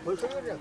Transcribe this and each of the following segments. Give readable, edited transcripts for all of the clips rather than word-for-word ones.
벌써 그래.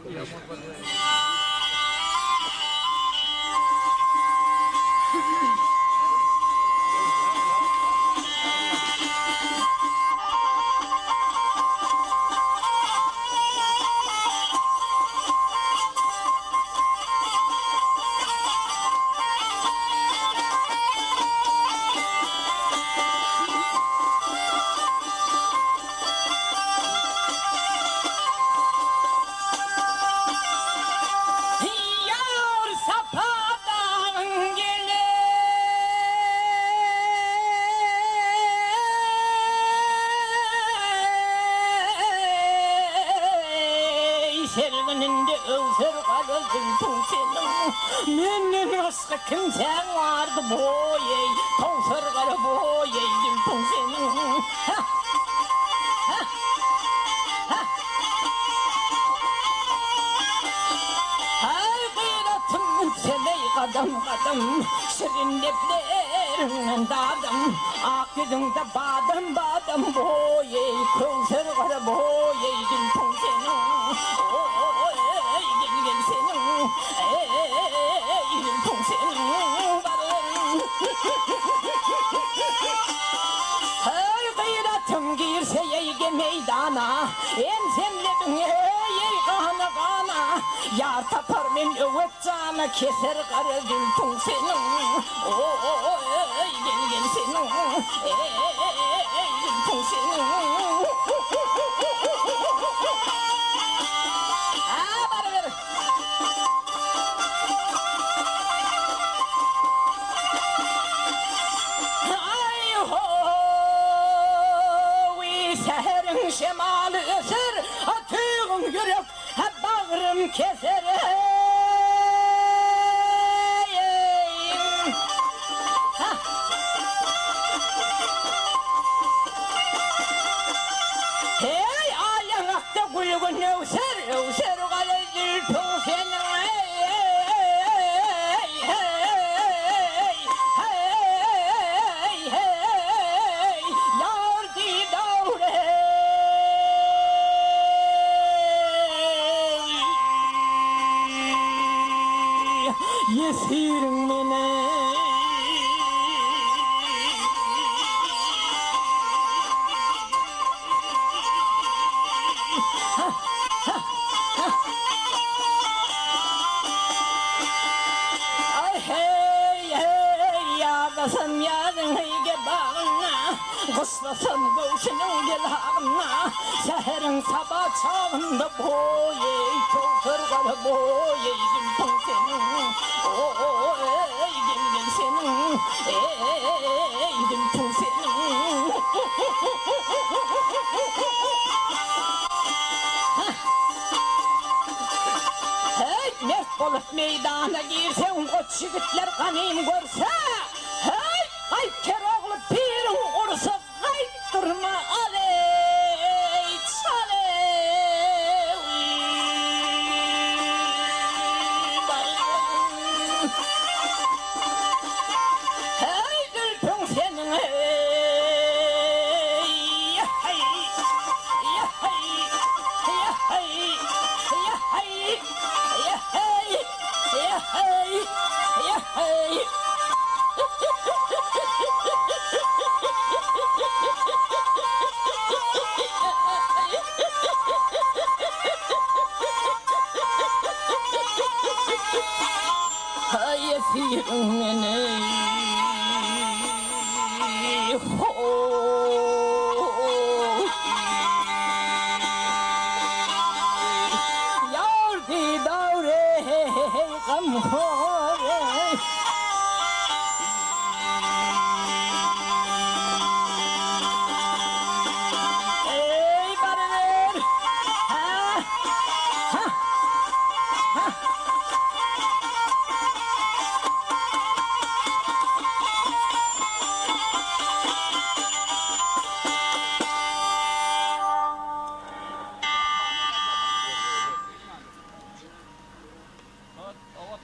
금생 와도 뭐예 동서를 가려 뭐예 일동생은 아이고 이렇든 세내 가담 시린 랩내는 다담 아끼등 다 바담 뭐예 동서를 가려 뭐예 일동생은 이겐새는 일동생은 아이고 이렇든 길새에 이게 메이다나 엠샘내등에 얘가 하나가나 야타파르면 여웠잖아 개새를 가려줄 동생은 이겐새는 일동생은 쉐마르슬 등유력 박름 개세를 아양악대 굴gun 요새로 가려질 평생을 예시릉매네 야가선 야등에게 박나 고스선 고시는 길하나 사해령 사바 처음도 보예 조서를 가려 보예 이긴 평생은 이긴 년세는 이긴 평생은 메꼴 메이단하기 세운 꽃치긋ler 가님 걸사 ay keroğlu pirin olursa kaydırma aley çaley hey gülpün senin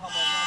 Tamam.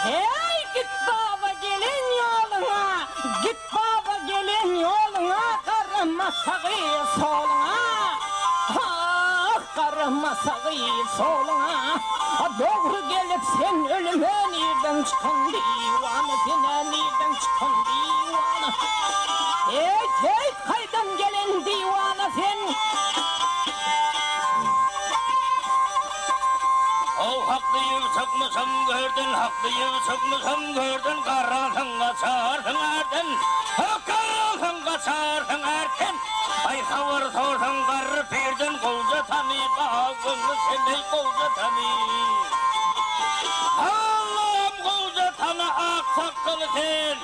Hey git baba gelin yoluna, git baba gelin yoluna, karama sağı soluna. Ah karama sağı soluna. Doğru gelip sen ölüme nereden çıkın divana, sen nereden çıkın divana. Hey kaydan gelen divana sen. Haklıyım çıkmışım gördün, haklıyım çıkmışım gördün, karanlığın kaçarsın erden, karanlığın kaçarsın erken. Ay havır sorsun karı birden kolca tanı, bağımlı seni kolca tanı. Allah'ım kolca tanı ak sakkalı sen.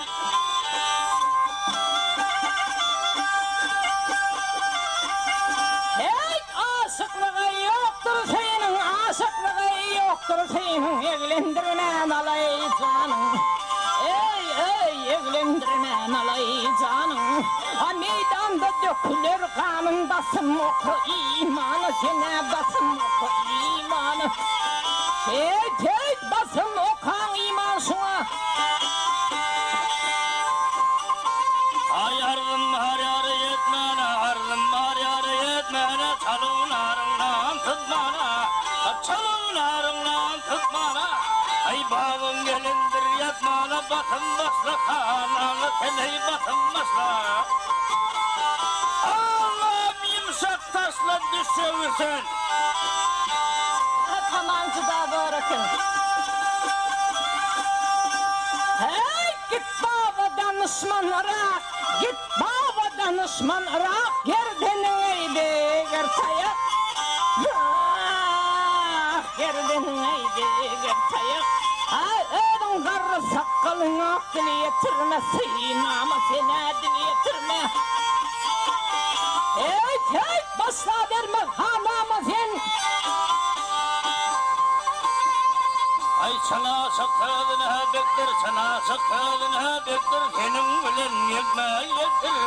Hey aşıklığı yoktur senin, aşıklığı yoktur senin, evlendirmen alay canım. Ey evlendirmen alay canım. Ha meydanda dökülür kanın, basım oku imanı, sene basım oku imanı. Hey basım okan iman şuna. Ay arzım har yarı yetmene, arzım har yarı yetmene, çalınarından tutmana, çalınarından tutmana. Ay bağın gelindir yatmana, batın basla kananı, seni batın basla. Allah'ım yumuşak taşla düşüyorsun. Kamancı da bırakın. Hey git baba danışmanlara, git baba danışmanlara, gerdeneydi gertayak. Gerdeneydi gertayak. Ödün karı sakalın aklı yetirme, sinama seni dili yetirme. Hey basla verme hanama sen. Ay sana sakladın ha bektir, sana sakladın ha bektir, senin bilen yekme yektir,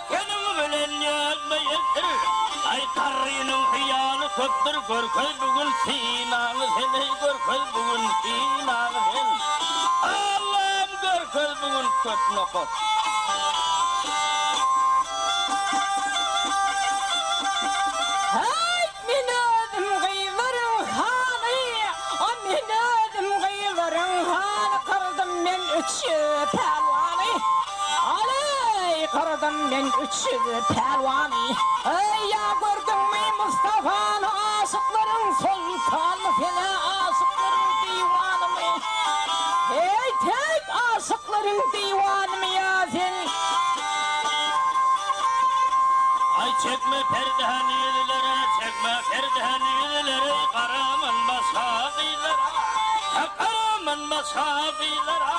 senin bilen yekme yektir. Ay karının hıyalı köktür, görköy bugün sinanı seni, görköy bugün sinanı sen. Allah'ım görköy bugün köt nokot. Hey min ödüm gıyların hanı, min ödüm gıyların hanı, kırdım ben üçü pelvanı. Aley kırdım ben üçü pelvanı. Ey ya gördün mü Mustafa'nı, aşıkların sultanı, seni aşıkların divanı mı? Hey aşıkların divanı mı ya sen? Ay çekme perdehan yüzlere, çekme perdehan yüzlere, karaman basakilere, karaman basakilere.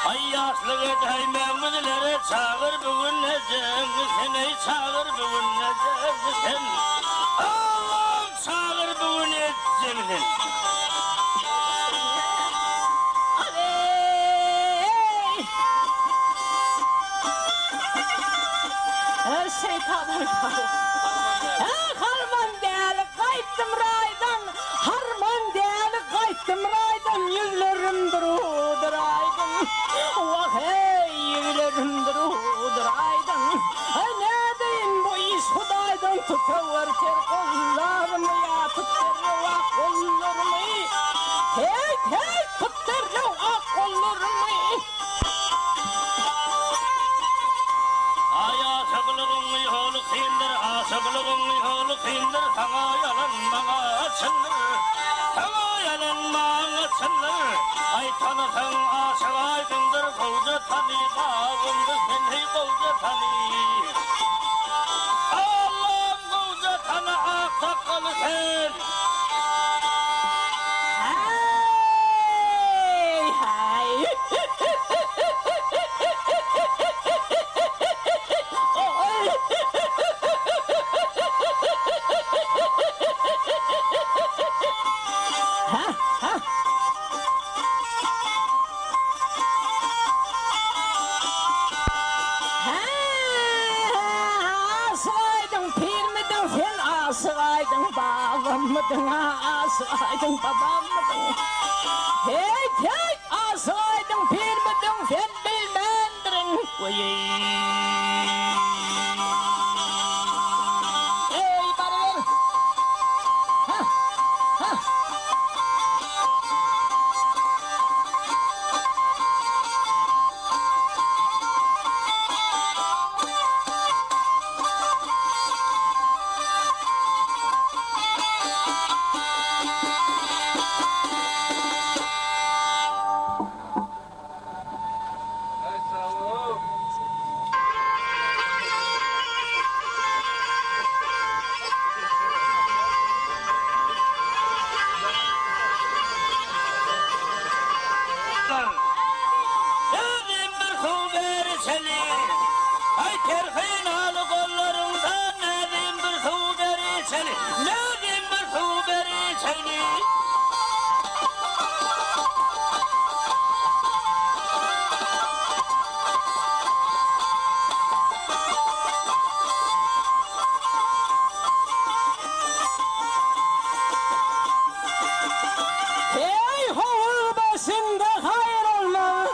Ay yaşlığı daymamızlere, çağır bugün necem, seni çağır bugün necem sen. Allah'ım çağır bugün necem sen. Her şey kadar kalır. Harman değerli kayıttım raydan, harman değerli kayıttım raydan, yüzlerim durudur aydın. Vah hey yüzlerim durudur aydın. Ne diyeyim bu iş Hudaydan, tutuvertir kollarımı ya, tuttur vah kollarımı. Hey tuttur vah kollarımı. Aşıklığın yolu kıyındır, aşıklığın yolu kıyındır, sana yalanmana açılır, sana yalanmana açılır. Ay tanısan aşık aydındır, koca tanı, bağımdır seni koca tanı. Allah'ım koca tanı ak sakalı sen. Hey asılaydın babam mıdın, asılaydın babam mıdın? Hey asılaydın. seni. Ay terfeyin alı kollarında nedim bir su beri seni. Nedim bir su beri seni. Ey hovul başında hayır olma.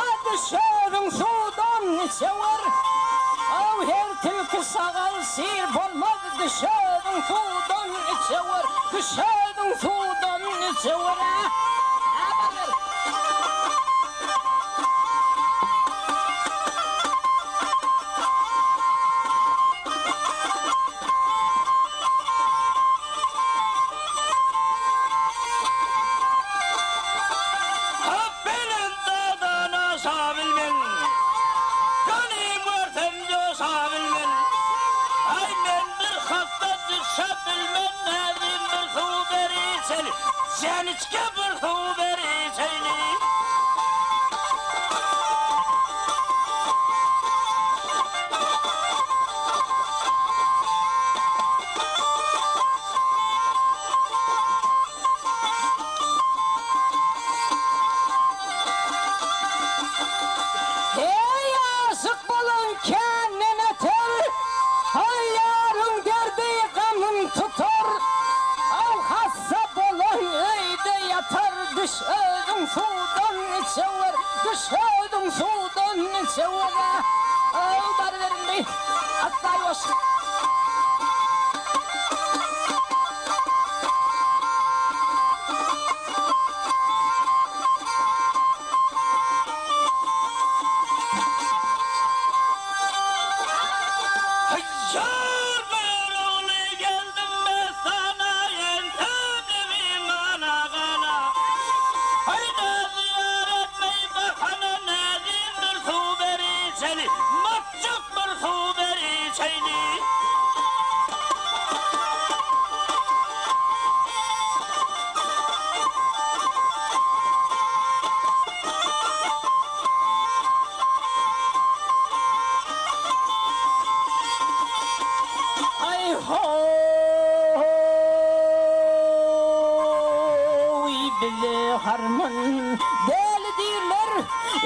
Adı şöğün sudan içever. Av her tilki sağal sir olmaz. Dışarıdan sudan içever. Dışarıdan sudan içever. Benim dağdan asabilmen, gönlüm örtemce sabilmen. Ay men bir hafta düşebilmen, nedim bir su beri seni. Sen içke bir su beri seni. Ey aşık bulun kendine ter. Ay yarın derdi gamın tutar. Av hassa bulun öyde yatar. Dışarıdan sudan içever. Dışarıdan sudan içever. Av bari verin bey. Hatta yavaş. Yar bir oğlu geldim ben sana, yentebliğim ana kana. Hayda ziyaret mey bakana, nedim bir su beri seni. Matçuk bir su beri seni. Ay ho bile harman deli değiller.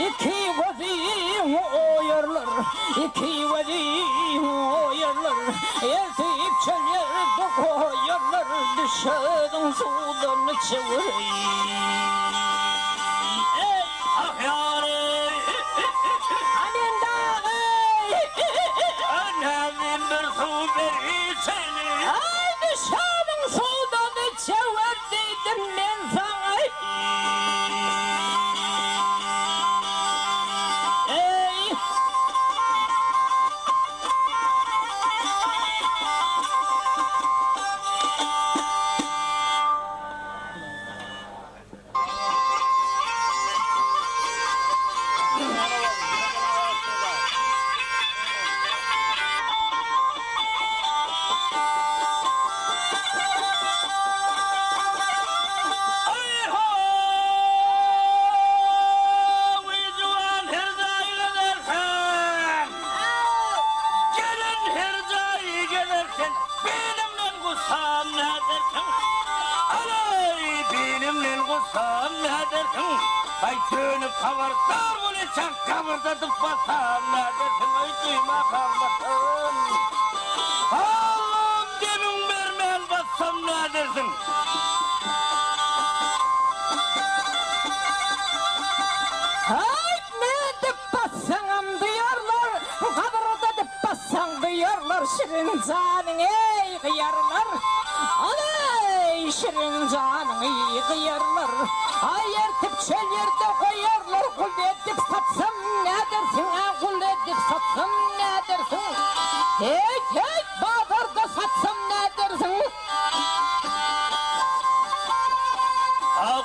İki vazim oyarlar. İki vazim oyarlar. Yeltip çölyerde koyarlar. Dışarıdan sudan çevir. Ah yâri, Amin dağı. nedim bir su beri seni. Ay dışarıdan sudan çevir dedim ben sana. Ey Ay ho, vizuan hirdayı gidersen. Gelin hirdayı giderken, benimle kutsam ne dersin? Alay benimle kutsam ne dersin? Ay dönüp kavardar bulacak, kavardatıp basam ne dersin? Ay duyma kalmasın. Allah'ım demin vermeyen bassam ne dersin? Ay ne de bassan duyarlar, kadroda de bassan duyarlar şirin canın ey kıyarlar. Alay şirin canın ey kıyarlar. Ay ertip çöl yerde koyarlar, kul edip satsam ne dersin ha, kul edip satsam ne dersin? Hey hey bağdarda satsam ne dersin?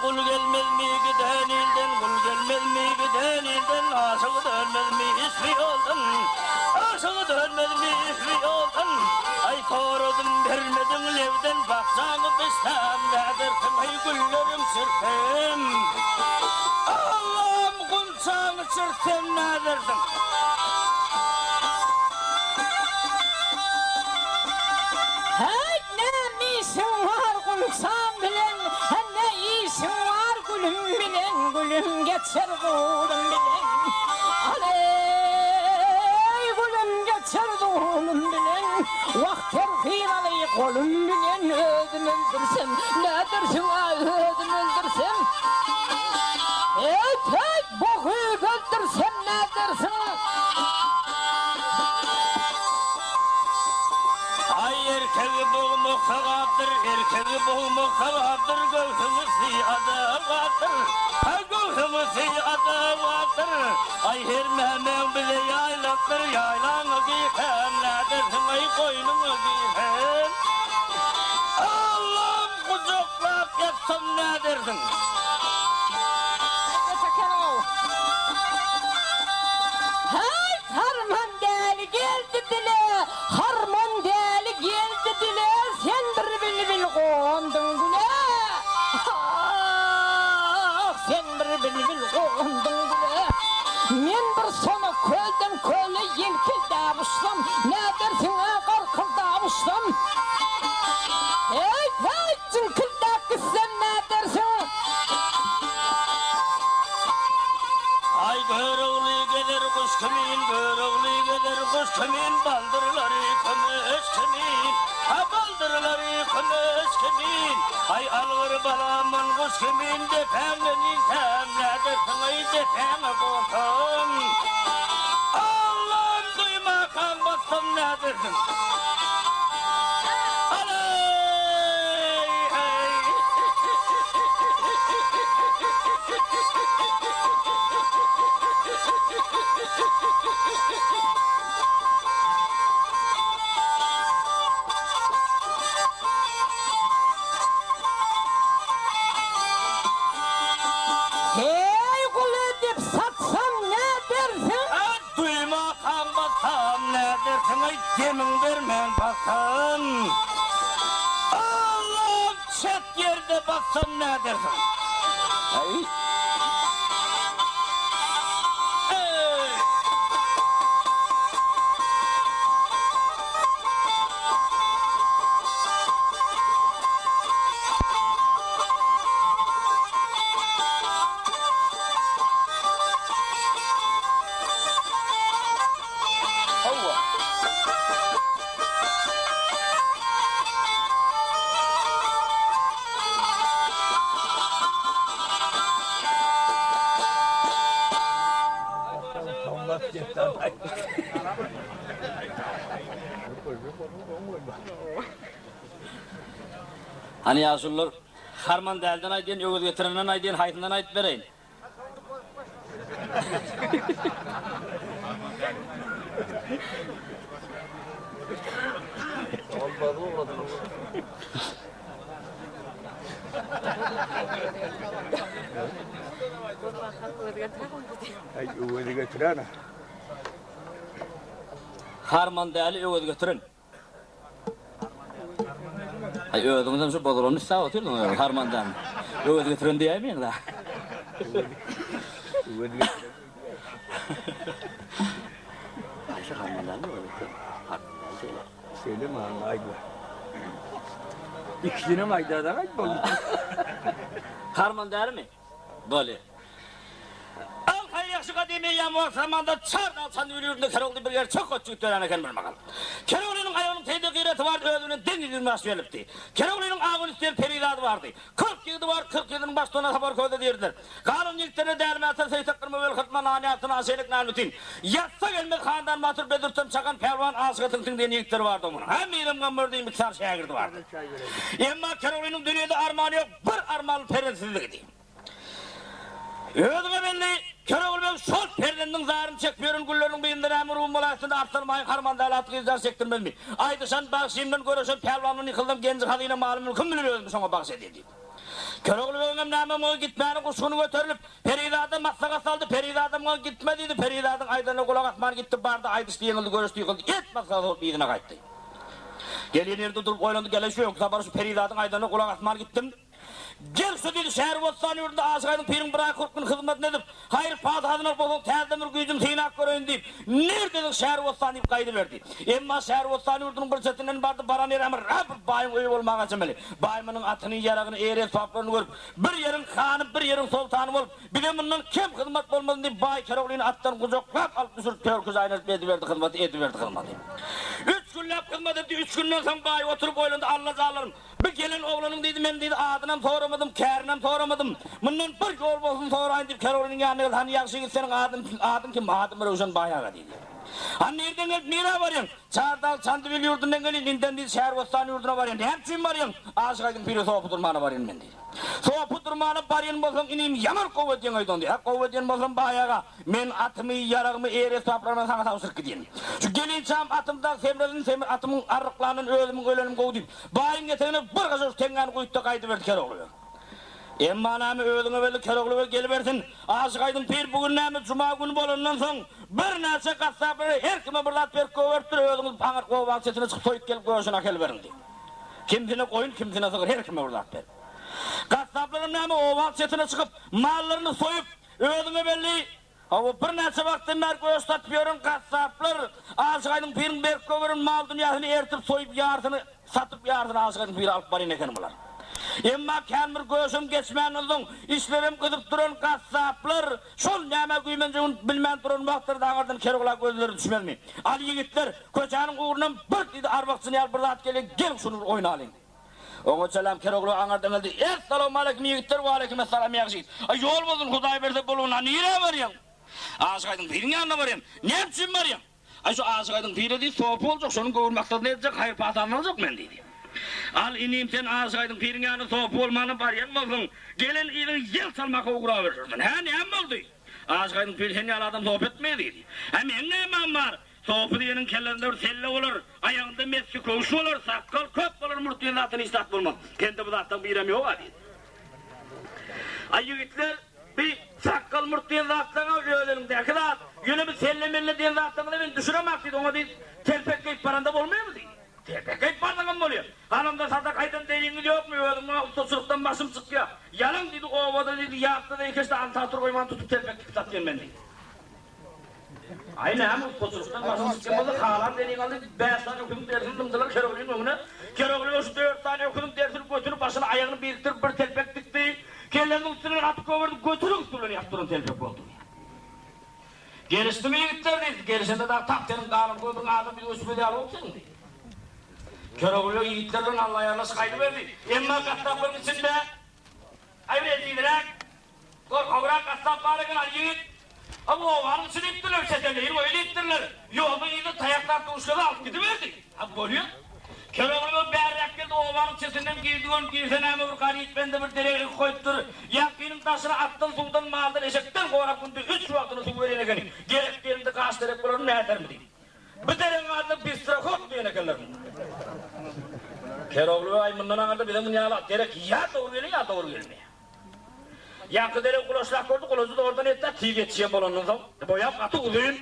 Kul gelmez mi giden ilden, kul gelmez mi giden ilden, aşığı dönmez mi ismi yoldan, aşığı dönmez mi ismi yoldan. Ay korudum vermedim levden, baksanı bistem ne dersin? Ay güllerim sirkem, Allah'ım kumçanı geçirsem ne dersin? Hey ne işin var gülsam bilen, ne işin var gülüm bilen, gülüm geçer gülüm bilen. Aley gülüm geçer gülüm bilen, vakter hıyralı gülüm bilen, ödüm öldürsem, ne dersin ödüm öldürsem? Hey bu hıyı öldürsem ne dersin? Erkeği bulmak sevaptır, erkeği bulmak sevaptır, göğsümü siyada vardır, göğsümü siyada vardır. Ay hermemem bize yaylaktır, yaylanı giyhem, ne dersin ay koynumu giyhem. Allah'ım kucaklap yatsam ne dersin? Hey harman deli geldi dile, harman deli geldi dile, sen bir bilbil kondun güle. Ah, sen bir bilbil kondun güle. Men bir sonu kölden köle yelkilde avuşsam, ne dersin karkılda avuşsam? Hey cinkilde kızsam ne dersin? Ay görevli gelir kuş kimin, görevli gelir kuş kimin, baldırları kümüş kimin, ha baldırları kümüş kimin. Ay algır balamın kuş kimin, defemle nintem, ne dersin ay defeme korkum. Allah'ım duymakan batsam ne dersin? Hey kulu dip satsam ne dersin? Duymakan batsam ne dersin ay demin vermen batsam. Allah'ım çet yerde batsam ne dersin? Ay. Hani yazılır, harman delden aydın, ögüz getirenden aydın, haytından ayt vereyin. Harman deli ögüz getirin. Ay ödümden şu bodronu sağ oturdun harmandan. Ögüz getirin diyemeyin da. Ayşe harmandan mı öyle? Harmandan söyle. Söyleme hanım ayda. İkisine mi aydadan ayda oldu? Harman der mi? Böyle. Al hayır yakşı kadimi yağmur zamanda çardan sandı yürüyüründe Keroğlu bir yer çok koçuk dönen eken bir bakalım. Keroğlu'nun ayağının teyde gıyreti vardı, ödünün denizinin başı gelipti. Keroğlu'nun ağın üstünden peridadı vardı. 40 yılı var, 40 yılın başlarına haber koydu derdiler. Kanun yılklarına değerli atır seytak kırma vel kırtma naniyatına aşeylik nanutin. Yatsa gelmek handan matır bedirtim çakan pelvan asıgatın tünden yılkları vardı onun. Hem ilim gamırdığım bir çar şehirdi vardı. Ama Keroğlu'nun dünyada armağanı yok, bir armağanı perensizlik edeyim. Ödüme belli, Keroğlu ben sol perdenin zarını çekmiyorum, güllerin beyinleri emir ummalasında arttırmayın, harmanda alatı izler çektirmez mi? Aydışan bakşimden görüşün, pelvanını yıkıldım, genci kadıyla malımını kim bilir özümü sana bahsedildi. Keroğlu benim namım o gitmeyenin kuşkunu götürülüp, Peridadım maksaka saldı, Peridadım o gitmediydi, Peridadım aydana kulak atman gitti, barda aydıştı, yıkıldı, görüştü, yıkıldı, et maksaka salıp yedine kayıttı. Geliyen yerde durup oylandı, gelen şu yok, sabah şu Peridadım aydana kulak atman gittim. Gel şu dedi şehir bostan yurdunda Aşıkay'ın pirin bırak kurkun hizmetini edip hayır padhadına bolun tezdemir gücüm tıynak göreyim deyip nerede şehir bostan deyip kaydı verdi. Emma şehir bostan yurdunun bir çetinden bardı baran yer ama Rabbim bayım öyle olmağa çemeli. Bayımının atını yarağını eğre saplarını görüp bir yerin hanı bir yerin sultanı olup bir de bundan kim hizmet olmadın deyip bay Keroğlu'nun attan kucaklap alıp düşürüp Türküz aynı ediverdi hizmeti. 3 günlap hizmet etti 3 günden sonra bay oturup oylandı Allah zallarım. Bir gelin oğlanım dedi men dedi adınam soramadım kârınam soramadım. Bundan bir yol olsun sorayım deyip Keroğlu'nun yanına hani yakşı git senin adın kim adım Rojan Bayağı dedi. Hani nereden gelip nere varıyorsun? Çağırdal Çandıvel yurdundan gelin inden değil şehir bostan yurduna varıyorsun. Hem için varıyorsun? Aşıkay'ın piri soğupu durmağına varıyorsun ben dedi. Soğupu durmağına varıyorsun bolsan ineyim yaman kovadiyen aydan dedi. Kovadiyen bolsan bayağı men atımı yarağımı eğre saplarına sana savuşur gideyim. Şu gelin çam atımdan semredin atımın arıklarının ölümün kovu deyip bayın getirine bir kızı tenganı koyup da kaydı verdi Keroğlu'ya. Emma nami öğlüne belli Keroğlu'ya geliversin. Aşıkay'ın pir bugün nami cuma günü bolundan son bir nelse kasapları her kime bir lat verip koverttir öğlünüz panger kovan sesine çıkıp soyup gelip koyuşuna geliverin diye. Kimsine koyun kimsine sıkır her kime bir lat verip. Kasapların nami oval sesine çıkıp mallarını soyup öğlüne belli o bir nelse vaktin ver koyuşlatmıyorun kasaplar Aşıkay'ın pirin berk koverin mal dünyasını ertip soyup yarsını satıp yarsını Aşıkay'ın piri alıp barın eken bular. Emma kan bir gözüm geçmeyen oldun, işlerim kızıp duran kasaplar, şol neme güymencin bilmen duran vaxtır dağırdan Keroğlu'ya gözleri düşmez mi? Al yigitler, koçanın uğrundan bir dedi arvaqsını al bir lat gelin, gel şunu oyna alın. Oğul selam Keroğlu ağırdan geldi, Esselamu aleyküm yigitler, ve aleyküm esselam yakşıyız. Yol buldun, Huday verse buluğuna, nire varıyım? Aşıkay'ın pirin yanına varıyım, ne için varıyım? Şu Aşıkay'ın piri değil, soğupu olacak, şunun kovur maksatını edecek, hayır pasanını alacak men dedi. Al ineyim sen Aşıkay'ın pirin yanı soğupu olmanı var yanmasın. Gelin ilin yel salmaka uğra verirsin. He ne oldu? Aşıkay'ın piri seni aladım soğup etmeydi. Hem ne eman var? Soğupu diyenin kellerinde selle olur. Ayağında meski koşu olur. Sakkal köp olur. Murtluğun zatını istat bulmaz. Kendi bu zattan bir irem yok var. Ay yigitler bir sakkal murtluğun zatına ölelim diye kadar. Yine bir sellemenle diyen zatını ben düşüremez dedi. Ona değil telpek kayıp paranda olmuyor mu dedi. Kayıp paranda mı oluyor? Hanımda satak kaydan değilini yok mu? Usta başım çıkıyor. Yalan dedi o ovada dedi yaktı da ikisi de antatır koyman tutup telpek tutat diyen ben dedi. Aynı hem usta başım çıkıyor. Burada haalar dediğin aldı. 5 tane okudum dersini dımdılar Keroğlu'nun önüne. Keroğlu'ya 4 tane okudum dersini götürüp başına ayağını biriktirip bir telpek dikti. Kellerinin üstüne atıp kovardı götürün üstüne yaptırın telpek oldu. Gerisi mi gittiler dedi. Gerisinde daha taptenin kanun koydun adam bir üstüne alıp sen dedi. Keroğlu yiğitlerden Allah yarlısı kaydı verdi. Emma kasapların içinde ayrıca kavrak kasaplarına kadar yiğit ama o varın içine ittiler çeteleri öyle ittiler. Yolda yiğit tayaklar tuşları alıp gidiverdi. Abi görüyor. Keroğlu berrak geldi o varın içinden girsen hem bir kari itmende bir dereyi koyuttur. Yakinin taşına attın sudan maldan eşekten kovarak kundu 3 vaktini su verene gani. Gerek yerinde kaç derek bulur ne eder mi değil. Bir dereğin adına bir sıra kok diyene kalır. Keroğlu ayımından ağırda bir de bunu yağla. Derek ya doğru gelin ya doğru gelmeye. Yankı derek kulaşlak gördü, kulaşı da oradan etti. Tüy geçeceğim olanın zaman. Boyap atı uzayın.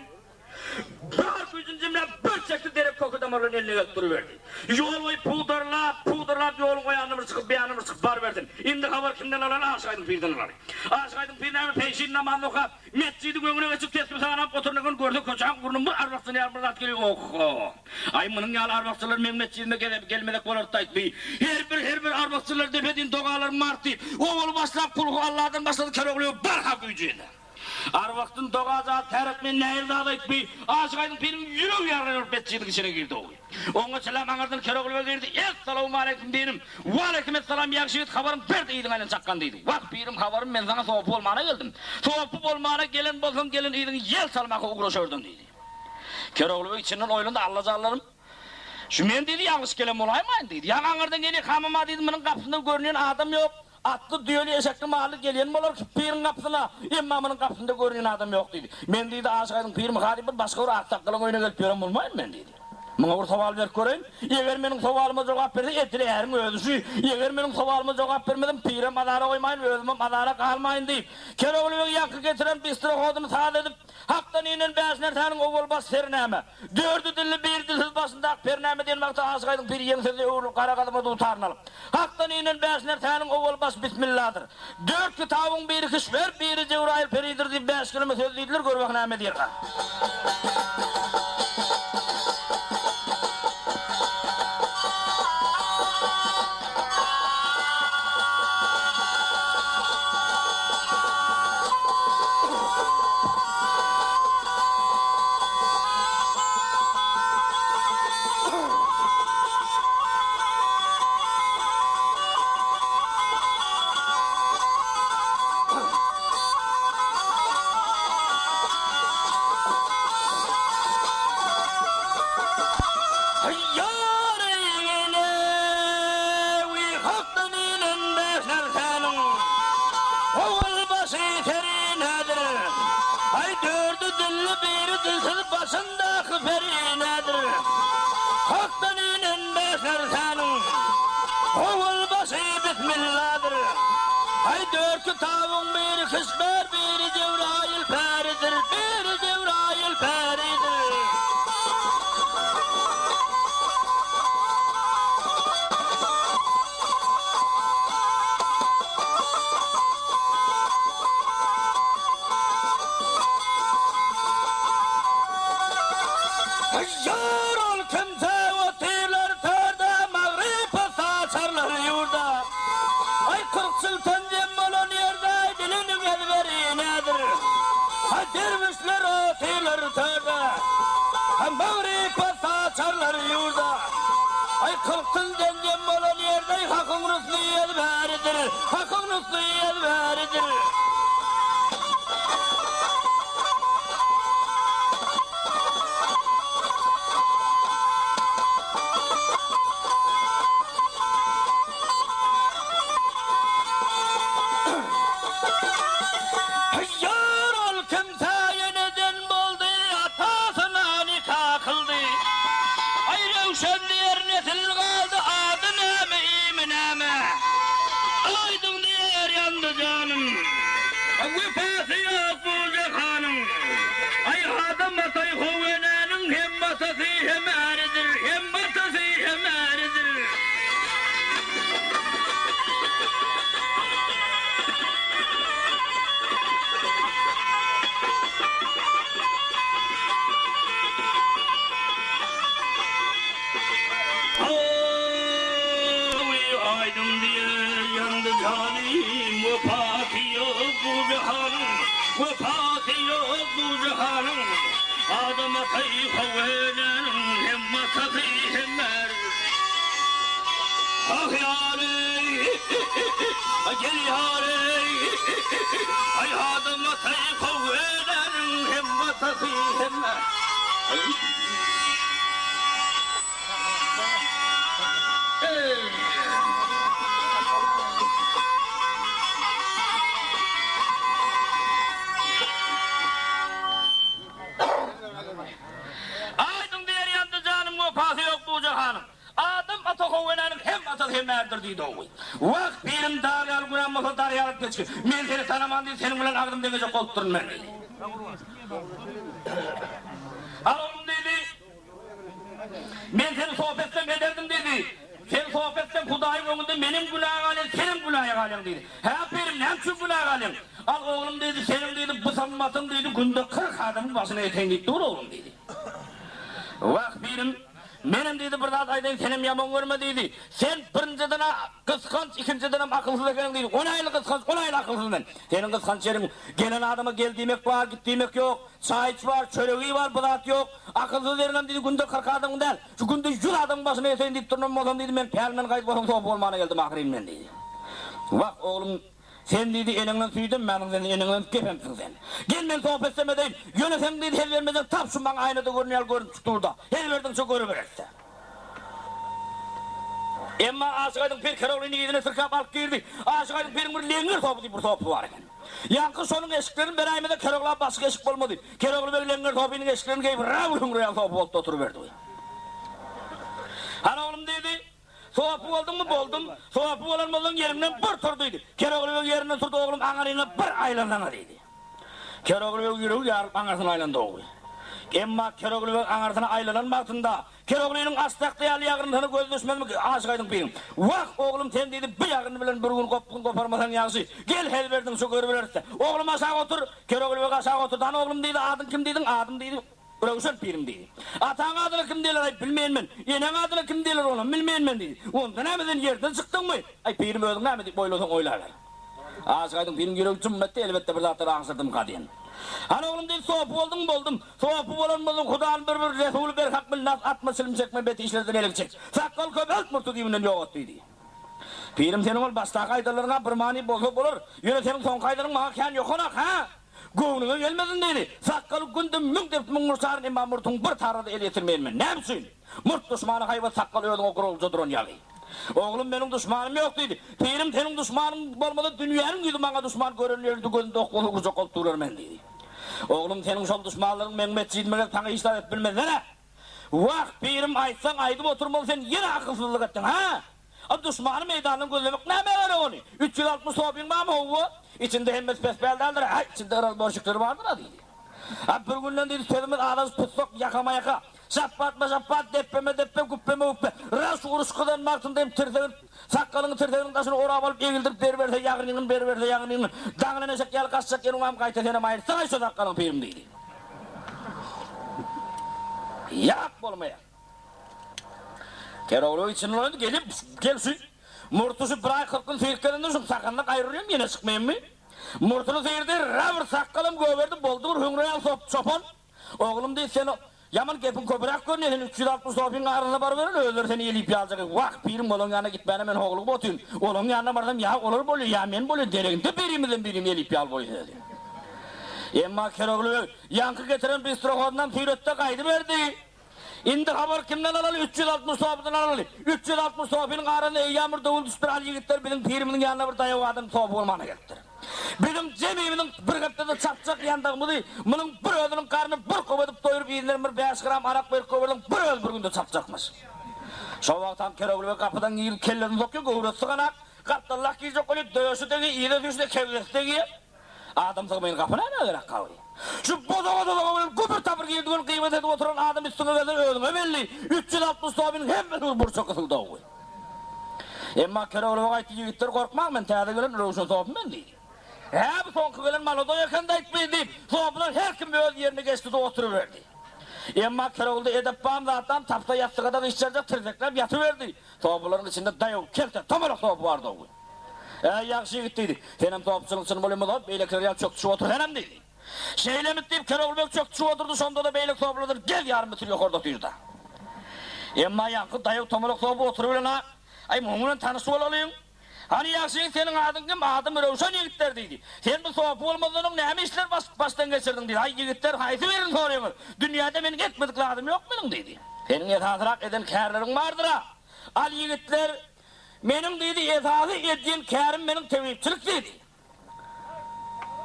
Bağır kuyucun cimle bir çekti derek koku damarların eline götürüverdi. Yol boyu puğdarlar yolun o yanımır çıkıp bir yanımır çıkıp bar verdin. İndi haber kimden alan Aşıkay'ın pirden alan. Aşıkay'ın pirden peşin namazını okap. Metcidi göğüne geçip tesbih sağanap oturduğunu gördü koçağın kurnun bir arvaqsını yarmırlat geliyor. Oh. Aymının yağlı arvaqsılar memnetçiliğine gelmedik olardı da etmeyi. Her bir arvaqsılar defedin doğalar martı. Oğul başlap kulku Allah'tan başladı Keroğlu'ya barha gücüyle. Arvaqtın doğacağı teretmen nehir dağda etmeyi. Aşıkay'ın pirinin yürü yarıyor betçilik içine girdi oğul. Ona selam ağırdan Keroğlu'ya girdi. Esselamu aleyküm diyelim. Ve aleyküm esselam yakşıyet havarım berdi iydin aynen çakkan deydi. Vak birim havarım ben sana soğupu olmağına geldim. Soğupu olmağına gelen bolsun gelin iydin yel salmaka uğraşıyordun deydi. Keroğlu içinden oylunda Allah'ım. Şu men dedi yanlış gelen olaymayın deydi. Yan ağırdan geliyor hamama deydi bunun kapısında görünen adam yok. Atlı düğülü eşekli mahalle gelen mi olur ki pirin kapısına imamının kapısında görünen adam yok deydi. Men deydi Aşıkay'ın pir mi hali bir başka bir aksakkalın oyuna gelip yörem olmayın men deydi. Mına bir sowal berip göreyim. Eger meniň sowalyma jogap berse etiräriň özüşi. Eger meniň sowalyma jogap bermedim, pire madara goýmaýyn, özüme madara galmaýyn diýip. Keregli bir ýaky getiren bistro hoduny saat edip, hakdan inen bäş nerseniň owul bas sernäme. Dördü dilli bir dilsiz başynda pernäme diýen wagtda aşgaýdyň bir ýeňi sözü owul garagadyma dutarnalyp. Hakdan inen bäş nerseniň owul bas bismillahdyr. Dört kitabyň biri Kışver, biri Cebrail peridir diýip 5 kelime söz diýdiler, görbek näme diýerler. Kitabın biri Kışver, biri Cebrail peridir, biri Cebrail peridir. Yar ol kimse otirler törde, mağripa saçarlar yurda. Ay 40 sultan olan yerde dilinin elveri nedir? Ha dervişler otirler törde, ha mağripa saçarlar yurda. Ay 40 sultan olan yerde hakın rüsli elveridir, hakın rüsli elveridir. Adama kayfa veren himmata himmer. Ah yâri, gel yâri. Ay adama kayfa veren himmata himmer. Hemmerdir diýdi oğuy. Wagt birim daryal gunan masa daryalyp geçki. Men seni tanaman diýip seniň bilen agdym demece golturun men. Alım dedi. Men seni sohbetten ederdim dedi. Sen sohbetten Hudaýyň öňünde meniň günah galen, seniň günah galen dedi. Ha birim näçe günah galen? Al oğlum dedi, seniň dedi bısanmasyň dedi günde 40 adamyň başyna eten diýdi oğlum dedi. Wagt birim menem dedi bir zat aýdaýyn senem ýaman görme dedi. Sen birinciden kıskanç, ikinciden akılsız eken dedi. 10 aýlyk kıskanç, 10 aýlyk akılsız men. Senin kıskanç ýeriň gelen adama gel diýmek bar, git diýmek ýok. Çay iç bar, çöregi bar, bu zat ýok. Akılsız ýerinem dedi günde 40 adam däl. Şu günde 100 adam başyna eten diýip durmam bolsam dedi men pälmen gaýdyp bolsam top bolmana geldim ahyryn men dedi. Wak oğlum sen dedi eniňden süýdüm, meniň eniňden kepemsiň sen. Gel men sohbet etmedin. Ýöneseň dedi hel bermeden tap şu maň aýnada görnýär görüp çykdyda. Hel berdiň şu görüp berekse. Emma aşgaýdyň bir kerewlini ýerine sırkap alyp girdi. Aşgaýdyň bir leňir topu diýip bir topu bar eken. Ýanky şonuň eşiklerini beräýmede kerewler başga eşik bolmady. Kerewler leňir topunyň eşiklerini geýip rawrun topu bolup oturup berdi. Ana oğlum dedi. Soğapı oldun mu boldum. Soğapı olan oldun yerimden bir turduydu. Keroğlu yerinden turdu oğlum ağarıyla bir aylandana dedi. Keroğlu yürüyor yarıp ağarsına aylandı oğlu. Emma Keroğlu ağarsına aylanan baktığında Keroğlu'nun astakta yalı yağırını göz düşmedi mi? Aşıkaydın benim. Vah oğlum sen dedi bir yağını bilen bir gün koparmasan yağısı. Gel hel verdin şu görüverse. Oğlum aşağı otur. Keroğlu aşağı otur. Lan oğlum dedi adın kim dedin? Adım dedi. Rövşen pirim dedi. Atan adını kim deyler ay bilmeyin ben. Yenen adını kim deyler oğlum bilmeyin ben dedi. Ondan hemen yerden çıktın mı? Ay pirim öldün hemen deyip boyladın oylarlar. Aşıkaydın pirim yürek cümlette elbette bir zatları ansırdım kadiyen. Hani oğlum dedi soğapı oldun boldum. Soğapı olan boldum. Kudağın bir Resulü bir hak bilnaz atma silim çekme beti işlerden elik çek. Sakkal köpelt murtu dibinden yok dedi. Pirim senin ol basta kaydalarına bir mani bozuk olur. Yine senin son kaydaların mağa kan yok onak ha. Goğununa gelmedin dedi. Sakkalı gündüm mün dep mungurçarın imam murtun bir tarada el yetirmeyin men. Ne misin? Murt düşmanı hayvat sakkalı ödün okur olca duran yalı. Oğlum benim düşmanım yok dedi. Pirim senin düşmanın olmadı dünyanın gibi bana düşman görünüyordu gözünde okulu kucak olup durur men dedi. Oğlum senin sol düşmanların Mehmet Cidmer'e sana işler et bilmezene. Vah pirim aytsan aydım oturmalı sen yine akılsızlık ettin ha. O düşmanı meydanını gözlemek ne meğer onu? 360 sopin var mı o? İçinde hem pesbellerdir. Ha içinde aral borçlukları vardır ha dedi. Ha bir günden dedi sözümüz ağız pıstok yakama yaka. Şappat deppeme kuppeme uppe. Ras uruşkudan martındayım tirteğin. Sakkalını tirteğinin taşını oraya alıp eğildirip beri yağınının. Dağına neşek yal kaçacak yerin am kayta sene mayır. Sana şu sakkalın pirim dedi. Yak bolmaya. Keroğlu için olaydı gelip gelsin. Murtusu bırak kırkın seyirkelerinden şu sakalını ayrılıyorum yine çıkmayayım mı? Murtunu seyirdi rabır sakalım göverdi boldur hüngreyen sopan. Oğlum değil seni yaman kepin köpürek görünüyor. 360 sopin ağrına bar verin öldür seni yelip yalacak. Vah pirim olun yanına gitmeyene ben oğlum botuyum. Olun yanına barsam ya olur boluyor ya men boluyor dereğinde birim yelip yal boluyor dedi. Emma Keroğlu yankı getiren bistrohodundan tüyrette kaydı verdi. İndi haber kimden alalı? 360 soğapından alalı. 360 soğapının ağrında yağmur davul düştür al yigitler benim pirimin yanına bir dayağı adım soğap olmana getir. Benim cemiyiminin bir kaptada çapacak yandığı mıdı? Bunun bir ödünün karnını bir kovadıp doyurup yiyinlerin bir 5 gram arak bir kovadıp bir öd bir günde çapacakmış. Şu vaktan Keroğlu ve kapıdan yiyip kellerini sokuyor, kuvret sıkanak. Kaptallah giyecek oluyor, dövüşü de giy, iğde düşü de kevlesi de giy. Adam sıkmayın kapına ne olarak kavri? Şu boza kubur tabır giydiğin kıymet edip oturan adam üstüne verir ödüme belli. 360 soğabinin hemen burça kısıldı oğul. Emma Keroğlu'na ayıttı yigitler korkmak ben teyade gelen Rövşen soğabım ben değil. Hep son gelen malıda yakında etmeyi deyip soğabından her kim bir öz yerine geçti de oturuverdi. Emma Keroğlu'da edep bağım zaten tapta yatsı kadar işçerce tırcaklar yatıverdi. Soğabların içinde dayağı kelte tamarak soğabı vardı oğul. Yakşı gittiydi. Senem soğabçılıksını bölümü da beylekler ya çok şu otur henem deydi. Şeylemit deyip Keroğlu çok şu oturdu sonunda da beylek soğabıladır gel yarım bitir yok orada tuyurda. Emma yankı dayağı tamarak soğabı oturuverdi ha. Ay muhtemelen tanısı olalım. Hani yakşın senin adın kim? Adım Rövşen yigitler deydi. Sen bu soğapı olmadığının ne işler baştan geçirdin dedi. Hay yigitler haydi verin soruyor. Dünyada benim etmedikli adım yok benim dedi. Senin etaatrak eden kârlerin vardır ha. Al yigitler benim dedi etaatı ettiğin kârim benim tevhidçilik dedi.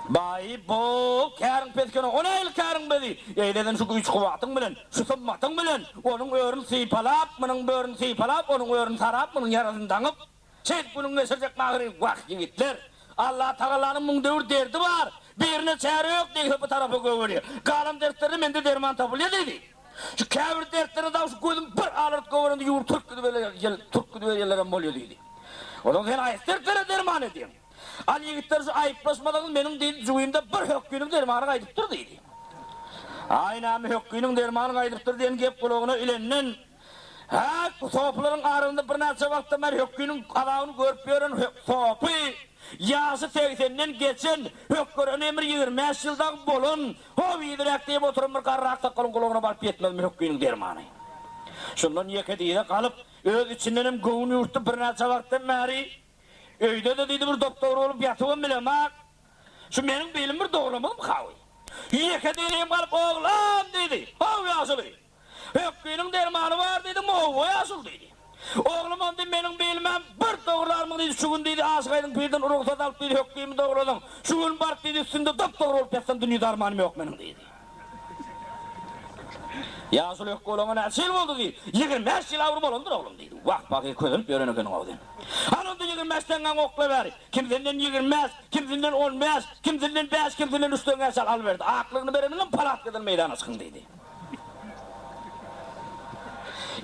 Bayi bu kârin petkene o ne el kârin dedi. Eyleden şu 3 kuvatın bilen, şu sımmatın bilen. Onun öğrün sıypalap, bunun böğrün sıypalap, onun öğrün sarap, bunun yarasını danıp. Sen bunun geçirecek mağırı vah yigitler. Allah Teala'nın mundevur derdi var. Birine çare yok diye bu tarafa göğürüyor. Kalam dertleri mende derman tapılıyor dedi. Şu kâvir dertleri da şu koydum bir ağırlık göğüründe yuvar Türk gibi yerlere moluyor dedi. Ondan sen ayet dertlere derman edeyim. Al yigitler şu ayıplaşmadan benim değil cüyümde bir hökkünün dermanı kaydıptır dedi. Aynı hökkünün dermanı kaydıptır diyen gep kulağına ilenen. Ha, soğapların ağrında bir nasıl vakti mer hökkünün adağını görüp gören soğapı. Yaşı 80'den geçen hökkürün emir 25 yıldan bolun. O vidirek deyip oturun bir karrak sakalın kulağına barıp yetmez mi hökkünün dermanı. Şundan yekediğine kalıp öz içindenim göğünü yurttu bir nasıl vakti meri. Öyde de dedi bir doktor olup yatıvım bilem ha. Şu benim belim bir doğramadım kavi. Yekediğine kalıp oğlan dedi. Hav yaşılı. Hökkünün dermanı var dedi, moğu yaşıl dedi. Oğlum on dedi, benim bilmem bir doğrular mı dedi, şu gün dedi, aşkaydın birden ruhsat alıp dedi, hökkünümü doğruladım. Şu gün bark dedi, üstünde doktor olup yatsan dünya dermanım yok benim dedi. Yaşıl yok olama nesil oldu deydi. 25 yıl avrum olundur oğlum deydi. Vak bakı közünüp görün ökünün oğlu deydi. Anında 25'ten okla ver. Kimsinden 25, kimsinden 15, kimsinden 5, kimsinden üstün geçer alıverdi. Aklını verenin palat gidin meydana çıkın deydi.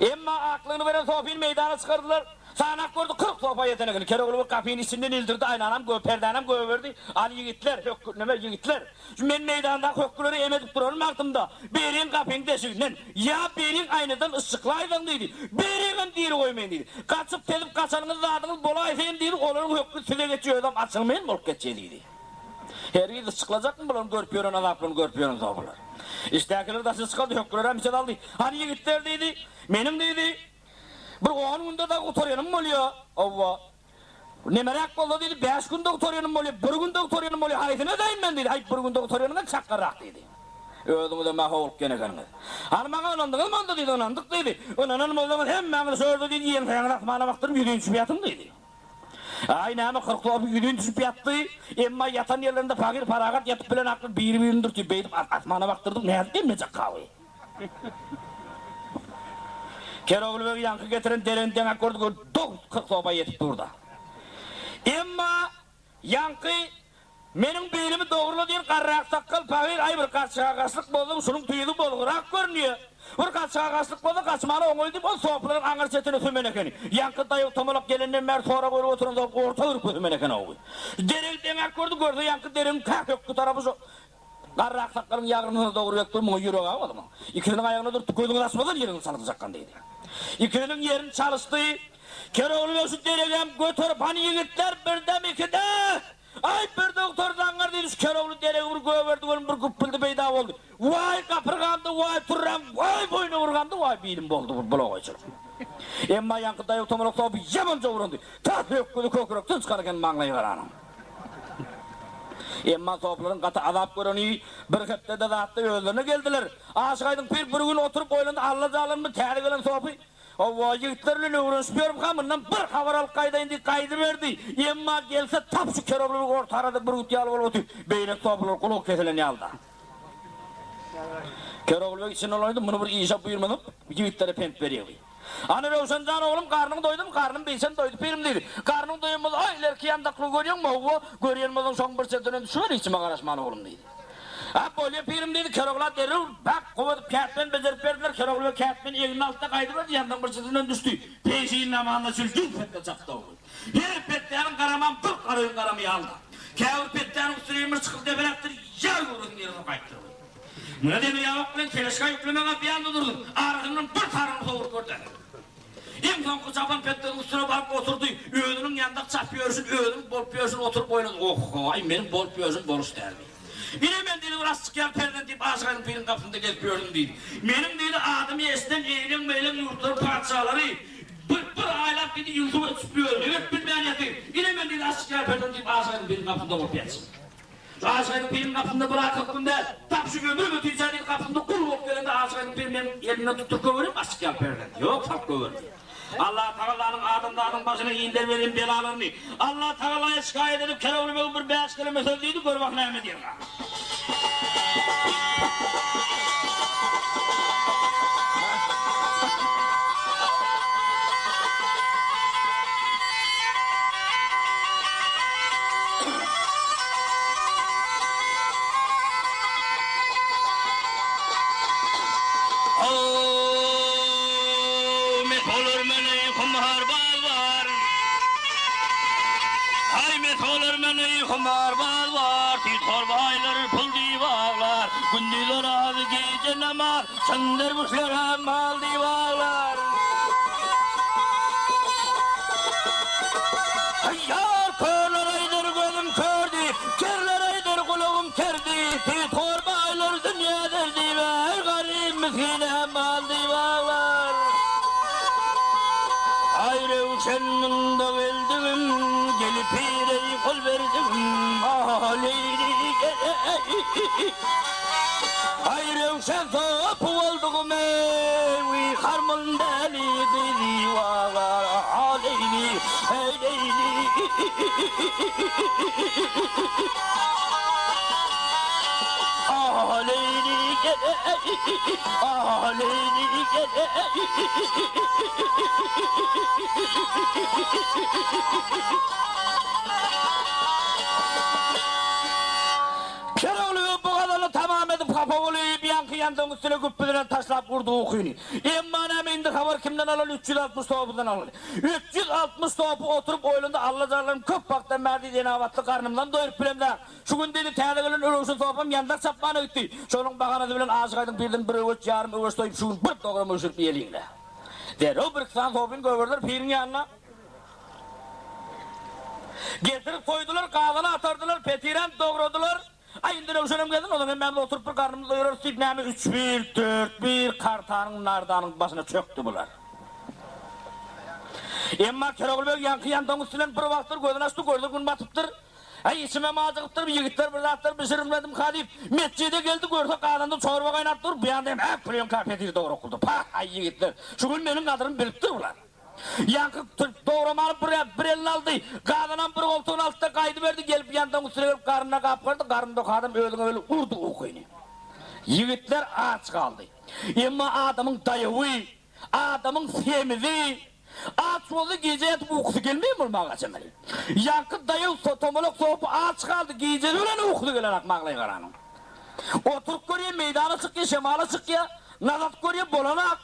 Emma aklını veren sofin meydana çıkardılar. Sağanak gördü 40 sopa yetene günü. Keroğlu kapının içinden ildirdi. Aynanam perdanam göverdi. Ali yigitler, neme yigitler. Men meydanda hökküleri emedip durarım aklımda. Berin kapının deşiğinden. Ya berin aynadan ısıklaydın dedi. Berinin diri koymayın dedi. Kaçıp telip kaçanınız adınız bolayfen dedi. Onların hökkü size geçiyor adam açılmayın mı olup geçiyor dedi. Her yıl ısıklayacak mı bulan görpüyorun adamlarını görpüyorun sopalar. İştekiler de sıkıldı hökkülere misal aldı. Hani yigitler dedi. Benim dedi. Bir 10 günde de oturuyanım oluyor. Allah. Ne merak oldu dedi. 5 günde oturuyanım oluyor. 1 günde oturuyanım oluyor. Hayatına deyim ben dedi. Hayır 1 günde oturuyanımdan çakkarrak dedi. Ödümü de maha olup gene kanı. Hanıma onandınız mı onda dedi. Onandık dedi. Onanım o zaman hem bana söyledi dedi. Yiyen sayağına atmana baktırım yüzüğün düşüp yatım dedi. Aynı ama 40 topu yüzüğün düşüp yattı. Emma yatan yerlerinde fakir paragat yatıp bilen aklı bir dürtü. Beydim atmana baktırdım. Ne yazdı demeyecek kahveyi. Keroğlu ve yankı getiren deren demek gördük o 40 sopa yetip durdu. Emma yankı benim beynimi doğrula diyen karrak sakkal pahir ay bir kaçağa kaçlık bozdum şunun tüyülü bolgurak görünüyor. Bir kaçağa kaçlık boldu kaçmalı oğul deyip o soğukların angar çetini tümenekeni. Yankı dayı otomalak gelenden mer sonra böyle oturun da orta ırkı tümenekeni oğul. Derel demek gördü yankı derin kalk yok tarafı karrak sakkalın yağını doğru yaktır mı yürü ağalı mı? İkinin ayağını dur gözünü açmadan yerini sanatacakkan deydi. İkinin yerini çalıştı. Keroğlu ve şu deregem götürüp hani yigitler birdem ikide. Ay bir doktor zangar dedi. Keroğlu deregi bir göverdi. Bir güppüldü peyda oldu. Vay kapırgandı, vay turram, vay boynu vurgandı, vay bilim boldu bu bloğa içir. Emma yankı dayı otomalak soğubu yamanca vurundu. Tatlı ökkülü kökürük tün çıkarken mağlayı var anam. Emma soğukların katı azap görünüyor. Bir hepte de dağıttı özlerine geldiler. Aşıkaydın bir gün oturup oylandı. Allah zalın mı terk eden soğubu. O yigitlerle uğraşmıyorum kamından bir havaral kaydayındı kaydı verdi. Emma gelse tap şu Keroğlu orta arada bir ütyalı olup oturup. Beynek soğubular kulak kesileni aldı. Keroğlu için olaydı bunu bir işe buyurmadım. Yigitlere pent veriyor. Hani Rövşen can oğlum karnın doydum, karnın beysen doydu pirim dedi. Karnın doyumuz aylar kıyamdaklı görüyor mu oğlu? Görüyormuzun son bir setinin düşüver içime karışmanı oğlum dedi. Ha böyle pirim dedi Keroğlu'na derir bak kovadıp kağıtmen becerip verdiler. Keroğlu kağıtmen elinin altında kaydılar yandan bir setinden düştü. Peşiğin namağında sültün petle çaktı oğlu. Her petlerin karaman bir karayın karamayı aldı. Kâvur petlerin üstüne bir çıkıp debelattır yar vurun yerine kayıttırdı. Ne demir yavakla keleşka yüklememe bir anda durdum. Ağrıdımdan bir tarını soğur gördü. En son kısapan petlerin üstüne bakıp oturdu. Öğünün yanında çapıyorsun, öğünün bol piyorsun oturup oynadı. Oh ay benim bol piyorsun boluş derdi. Yine ben dedi uğraştık yer perden deyip aşağıdın pirin kapısında gezpiyordum deyip. Benim dedi adımı esten eğlen meylen yurtları padişahları. Bir aylak dedi yüzüme çıkıyordu. Evet bilmeyen yatıyor. Yine ben dedi aşık yer perden deyip aşağıdın pirin kapısında olpayatsın. Aşağıdın pirin kapısında bırakıldım da tam şu gömür ötüyeceğinin kapısında kul olup gelende aşağıdın pirin benim eline tutup göverim aşık yer perden. Yok fark göverim. Allah Teala'nın adamların başına iyiler verin belalarını. Allah Teala'ya şikayet edip Keroğlu bir 5 kelime söyleydi gör bak ne diyor. Kumar bağlar, torbaylar, pul divarlar, gündüzler ağzı gece namar, çındırmışlar mal divarlar. Hayyar körler aydır gözüm kördü, kerler aydır kulağım kerdi, torbaylar dünya derdi ver, garip miskine mal divarlar. Ayrı uçanın da bildim, gelip pireyi kol verdim, aleyli gele. Ayrı uçan sopu oldum evi, harman deli divalar, aleyli, aleyli. Aleyli gele aleyni gele Keroğlu bu kadarını tamam edip kapavoluyup yankı yandığın üstüne güppüdüren taşlap vurdu okuyunu. Emmana meyindi haber kimden alır? 360 topudan alır. 360 topu oturup oylunda allacarlarım köp baktan verdi diye avatlı karnımdan doyurup bilemden. Şu gün dedi teyadegülün ölürsün topum yandak çapmana gitti. Şunun bakanadı bilen ağzı kaydın birden bir öveç yarım öveç doyup şu gün bir doğru öşürüp yeliğinle. Der o bir kısan topun gövürdür pirin yanına. Getirip koydular, kağdını atardılar, petiren doğradılar. Ay indir öşenem geldin, o zaman ben de oturup bir karnımı doyurur, Sidney'mi 3-1, 4-1 kartanın nardanın başına çöktü bunlar. Emma Keroğlu Bey yankı yandığın üstünden bir vaktır gözünü açtı, gördü gün batıptır. Ay içime mağazıqtır, bir yigitler bir zatlar pişirilmedim kadip. Metçide geldi gördü, kadında çorba kaynattır, bir anda hep pürüyen kafetiri doğru okuldu. Pah ay yigitler, şu gün benim kadırım biliptir ulan. Yankı doğramalı bir elini aldı. Kadının bir koltuğun altında kaydı verdi. Gelip yandan üstüne gelip karnına kapırdı. Karnında kadın öyle urdu okuyunu. Yigitler aç kaldı. Ama adamın dayıvı, adamın semizi, aç oldu gece yatıp uykusu gelmiyor mu olmağa çemeli? Yankı dayı tomoluk soğupu aç kaldı. Gece öyle uykusu gelen akmağlayı karanın. Oturup görüyor meydana çıkıyor, şemala çıkıyor. Nazat görüyor bolanak.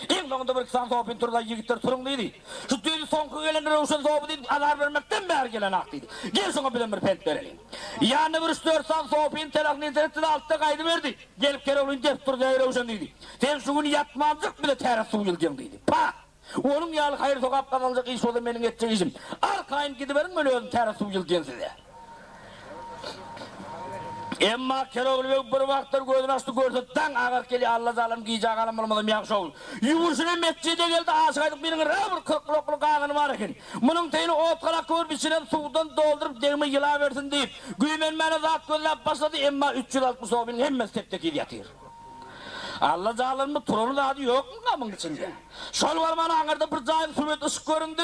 En sonunda bir kısan sohbin turda yigitler turunluydu. Şu düğünü sonku gelenler olsun sohbı deyip azar vermekten beri gelen aktıydı. Gel sonra bilen bir pent verelim. Yani bir 3-4 san sohbin telakını internette de altta kaydı verdi. Gelip kere olun dep turda öyle olsun deydi. Sen şu gün yatmazcık bile teras su yılgın deydi. Pa! Onun yağlı hayır sokap kazanacak iş oldu benim edecek işim. Arkayın gidiverin böyle özüm teras su yılgın size. Emma Keroğlu Bey bir vaktlar gözünü açtı gördü. Dan ağır geliyor Allah zalim giyecek alım olmadım yakış olur. Yumuşuna metçide geldi ağaçkaydık birinin rağbır kırklıklı ağını var ekin. Bunun teyini ot kalak kıvır biçinen sudan doldurup derimi yıla versin deyip. Güymenmene zat gözler başladı. Emma 360 o benim hemmez tepteki yatıyor. Allah zalim mi turunu da adı yok mu kamın içinde? Şol varmanı ağırda bir zayın süvet ışık göründü.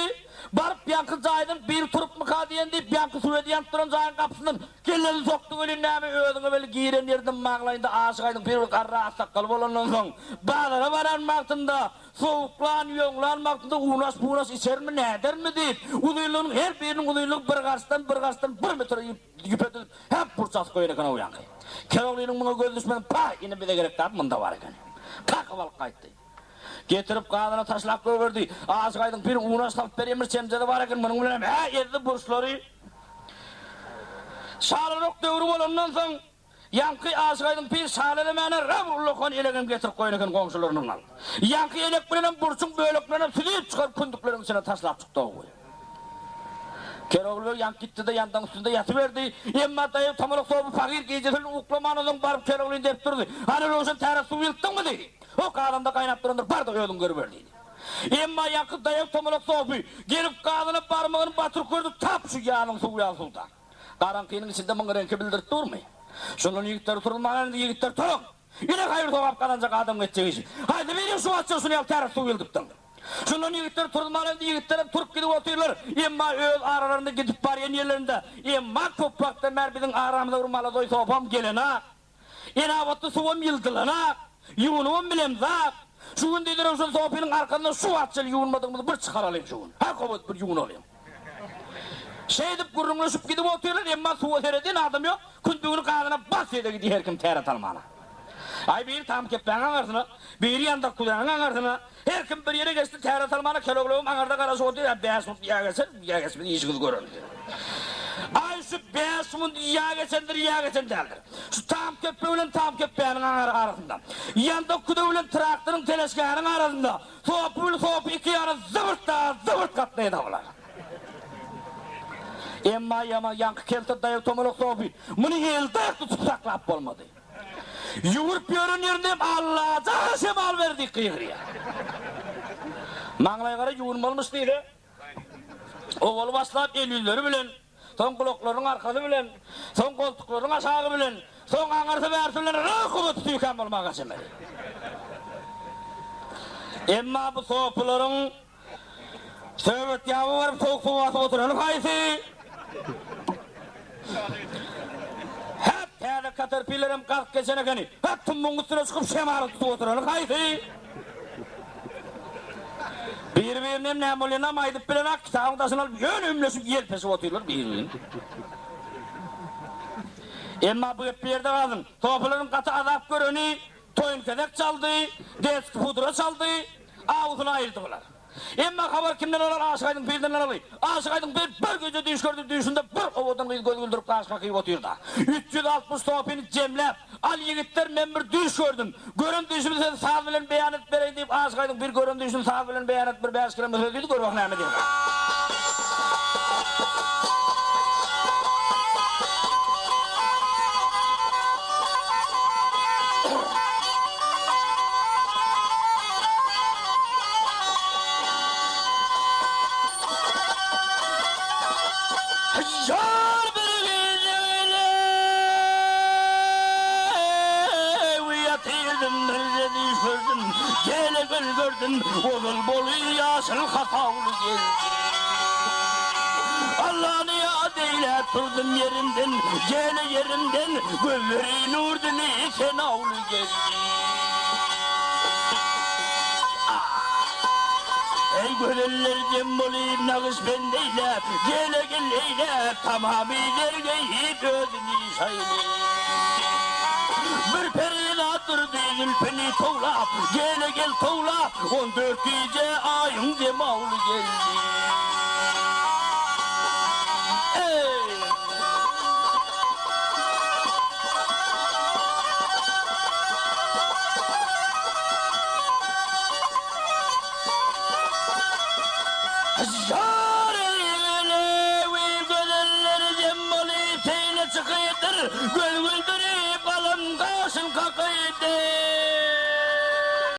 Barıp yankı zayının bir turup mı kadiyen deyip yankı süveti yantıran zayın kapısından kelleri soktu gülünlemi ödüğü böyle giyiren yerden mağlayında aşıkaydın bir karra asakkalı bolanın son. Bağlara varan baktığında soğuklan yoğlan baktığında uğraş buğraş içer mi nedir mi deyip uzunluğun her birinin uzunluğu bir karşıdan bir metre yüpedilip hep burçası koyarken o yankı. Keroğlu'nun buna göz düşmeden pah yine bir de gerek tabi bunda var ekan. Kalkıvalık kayıttı. Getirip kadına taşlak koyverdi. Ağzı kaydın bir uğraş tapıp veremir çemzede var ekan. Bunun bilem yedi burçları. Sağlılık devri olandan son yankı ağzı kaydın bir sağlılığına revurlukon ilegim getirip koyun ekan komşularının al. Yankı eleklerinin burçun bölüklerine sülüyüp çıkarıp kundukların içine taşlak çıktı o koy. Keroğlu Bey yank gitti de yandan üstünde yatıverdi. Emma dayı tamalık soğubu fakir giyeceğini uklamanızın barıp Keroğlu'nu deyip durdu. Hani Roşan terası su yılttın mı dedi. O kadında kaynap durandır barda ödün görüverdiydi. Emma yankı dayı tamalık soğubu gelip kadını parmağını batırıp gördü tap şu yağının su uyan sultan. Karankinin içinde mıngır enke bildirip durmuyor. Şunun yigitleri turulmanın yigitler turun. Yine hayır soğup kalanacak adam geçecek işi. Haydi benim şu açıyorsun ya terası su yıldıptın. Şunun yigitler turulmanın yigitlerim turup gidip oturuyorlar. Emma öl aralarında gidip bariyen yerlerinde. Emma toprakta merbidin aramda vurmalı doy soğupam gelin ha. Enavatlı suvam yıldılan ha. Yuğunumun bilem zak. Şu gün dediler şu soğupinin arkandan su atçıl yuğunmadığımızı bir çıkar alayım şu gün. Her kovat bir yuğun alayım. Şey edip gurrunlaşıp gidip oturuyorlar. Emma suva seyredin adam yok. Kündüğünü kadına bas yedi gidiyor her kim teyret almana. Ay bir tam kepten ağarsına, bir yanda kulağın ağarsına. Her kim bir yere geçti teyret almana Keroğlu'nun ağırda karası oturuyor. 5 mut yağa geçsin, işi kız görün. Ay şu 5 mut yağa geçen derler. Şu tam köpeğinin tam köpeğinin arasında. Yanda kuduğunun traktörün teleşkağının arasında. Soğup iki yana zıvırt katlayı davlar. Emma yama yankı kelti dayık tomuluk soğupu. Bunu elde tutup saklap olmadı. Yuvurt yörün yerinde Allah canı şemal verdik kıyıqıya. Mağlaya gara yuvurmalmış değil. Oğul başlayıp el yüzleri bilen, son kulakların arkalı bilen, son koltukların aşağı bilen, son ağırsı versinler rıkıbı tüyken olmağa çemeli. Emma bu soğupuların söğüt yağı varıp soğuk soğuğası oturanı kayısı. Hep terlik Caterpillar'ım kalk geçene gani. Hattım bunun üstüne çıkıp şemarı tutup oturanı kaydı. Birbirine ne molina maydıp bilen ak kitabın tasını alıp yönümleşip yelpesip oturuyorlar birbirine. Emma bu hep bir yerde kaldın. Topuların katı azap göreni, toyun kedek çaldı, desk pudra çaldı, ağzını ayırdılar. Emma haber kimden olar aşık aydın birden alayı. Aşık aydın bir gözü düş gördü düşünde bir ovadan göz güldürüp aşık kıyıp oturuyor da. 360 topini cemlep, al yigitler men bir düş gördüm. Görün düşümü sen sağ bilen beyan et vereyim deyip aşık aydın bir görün düşümü sağ bilen beyan et bir 5 kilometre dedi gör bak ne mi diyor. Yar bir geceyle uyatırdım nerede düşürdüm gele gül gördüm oğul bolu yaşıl hatalı geldi Allah'ını yad eyle turdum yerimden gele yerimden gülleri nurdunu sen avlu geldi Ey gönüller cemboliyim nağış bendeyle Gele geleyle tamamiler geyip ödünü sayılı Bir perilattır değil peni toğla Gele gel toğla 14 gece ayın cemalı geldi Ey Yar eyle ve gönüller cemboliyip teyle çıkıydır Gül güldürüp alın kaşın kakıydır